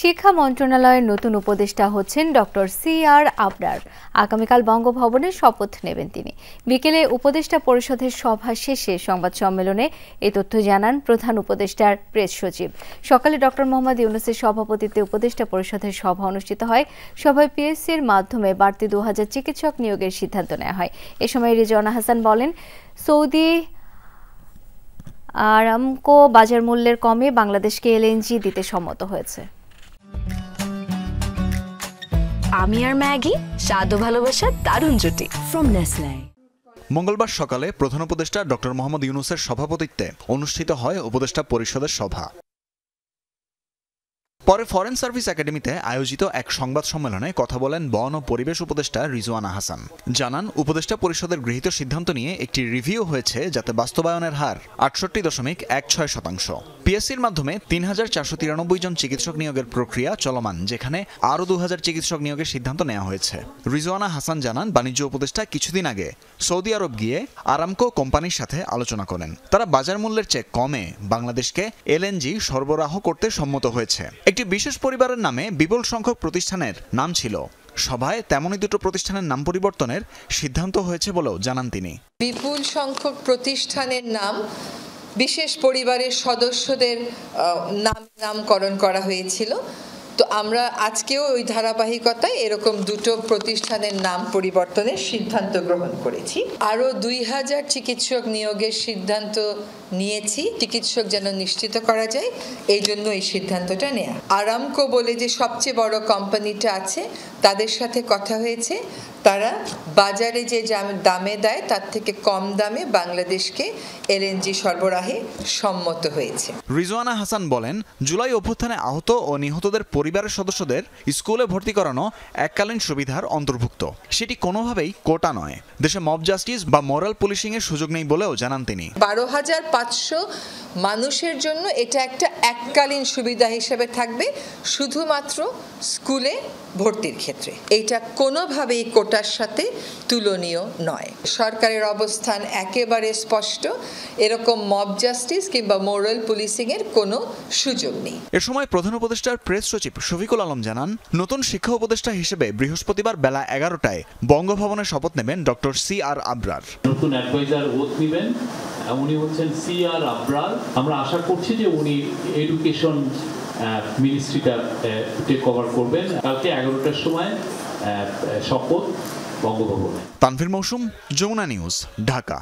শিক্ষা মন্ত্রণালয়ের নতুন উপদেষ্টা হচ্ছেন ডক্টর সি.আর. আবরার। আগামীকাল বঙ্গভবনে শপথ নেবেন তিনি। বিকেলে উপদেষ্টা পরিষদের সভা শেষে সংবাদ সম্মেলনে এই তথ্য জানান প্রধান উপদেষ্টার প্রেস সচিব। সকালে ডক্টর মোহাম্মদ ইউনূসের সভাপতিত্বে উপদেষ্টা পরিষদের সভা অনুষ্ঠিত হয়। সভায় পিএসসির মাধ্যমে বাড়তি 2000 চিকিৎসক নিয়োগের সিদ্ধান্ত নেওয়া হয়। এ সময় রিজওয়ানা হাসান বলেন, সৌদি আরামকো বাজার মূল্যের কমে বাংলাদেশকে এলএনজি দিতে সম্মত হয়েছে। আমি আর ম্যাগি স্বাদ ও ভালোবাসার দারুণ জুটি ফ্রম নেসলে। মঙ্গলবার সকালে প্রধান উপদেষ্টা ডক্টর মোহাম্মদ ইউনূসের সভাপতিত্বে অনুষ্ঠিত হয় উপদেষ্টা পরিষদের সভা। পরে ফরেন সার্ভিস একাডেমিতে আয়োজিত এক সংবাদ সম্মেলনে কথা বলেন বন ও পরিবেশ উপদেষ্টা রিজওয়ানা হাসান। জানান, উপদেষ্টা পরিষদের গৃহীত সিদ্ধান্ত নিয়ে একটি রিভিউ হয়েছে যাতে বাস্তবায়নের হার 68.16%। পিএসসির মাধ্যমে 3493 জন চিকিৎসক নিয়োগের প্রক্রিয়া চলমান, যেখানে আরও 2000 চিকিৎসক নিয়োগের সিদ্ধান্ত নেওয়া হয়েছে। রিজওয়ানা হাসান জানান, বাণিজ্য উপদেষ্টা কিছুদিন আগে সৌদি আরব গিয়ে আরামকো কোম্পানির সাথে আলোচনা করেন। তারা বাজার মূল্যের চেয়ে কমে বাংলাদেশকে এলএনজি সরবরাহ করতে সম্মত হয়েছে। একটি বিশেষ পরিবারের নামে বিপুল সংখ্যক প্রতিষ্ঠানের নাম ছিল। সভায় তেমনই দুটো প্রতিষ্ঠানের নাম পরিবর্তনের সিদ্ধান্ত হয়েছে বলেও জানান তিনি। বিপুল সংখ্যক প্রতিষ্ঠানের নাম বিশেষ পরিবারের সদস্যদের নামকরণ করা হয়েছিল। তো আমরা আজকেও ওই ধারাবাহিকতায় এরকম দুটো প্রতিষ্ঠানের নাম পরিবর্তনের সিদ্ধান্ত গ্রহণ করেছি। আরও 2000 চিকিৎসক নিয়োগের সিদ্ধান্ত নিয়েছি, চিকিৎসক যেন নিশ্চিত করা যায়, এই জন্য এই সিদ্ধান্তটা নেয়া। আরামকো বলে যে সবচেয়ে বড় কোম্পানিটা আছে, তাদের সাথে কথা হয়েছে। তারা বাজারে যে দামে দেয় তার থেকে কম দামে বাংলাদেশকে এলএনজি সরবরাহে সম্মত হয়েছে। রিজওয়ানা হাসান বলেন, জুলাই অভ্যুত্থানে আহত ও নিহতদের পরিবারের সদস্যদের স্কুলে ভর্তি করানো এককালীন সুবিধার অন্তর্ভুক্ত। সেটি কোনোভাবেই কোটা নয়। দেশে মব জাস্টিস বা মোরাল পুলিশিং এর সুযোগ নেই বলেও জানান তিনি। 12,500 মানুষের জন্য এটা একটা এককালীন সুবিধা হিসেবে থাকবে, শুধুমাত্র স্কুলে ভর্তির ক্ষেত্রে। এটা কোনোভাবেই কোটার সাথে তুলনীয় নয়। সরকারের অবস্থান একেবারে স্পষ্ট, এরকম মব জাস্টিস কিংবা মোরাল পুলিশিং এর কোনো সুযোগ নেই। এ সময় প্রধান উপদেষ্টার প্রেস সচিব শফিকুল আলম জানান, নতুন শিক্ষা উপদেষ্টা হিসেবে বৃহস্পতিবার বেলা 11টায় বঙ্গভবনে শপথ নেবেন ডক্টর সি.আর. আবরার। নতুন অ্যাডভাইজার ওথ নেবেন, উনি হচ্ছেন সি.আর. আবরার। আমরা আশা করছি যে উনি এডুকেশন মিনিস্ট্রিটা টেক কভার করবেন। কালকে 11টার সময় শপথ বঙ্গভবনে। তানভীর মৌসুম, যমুনা নিউজ, ঢাকা।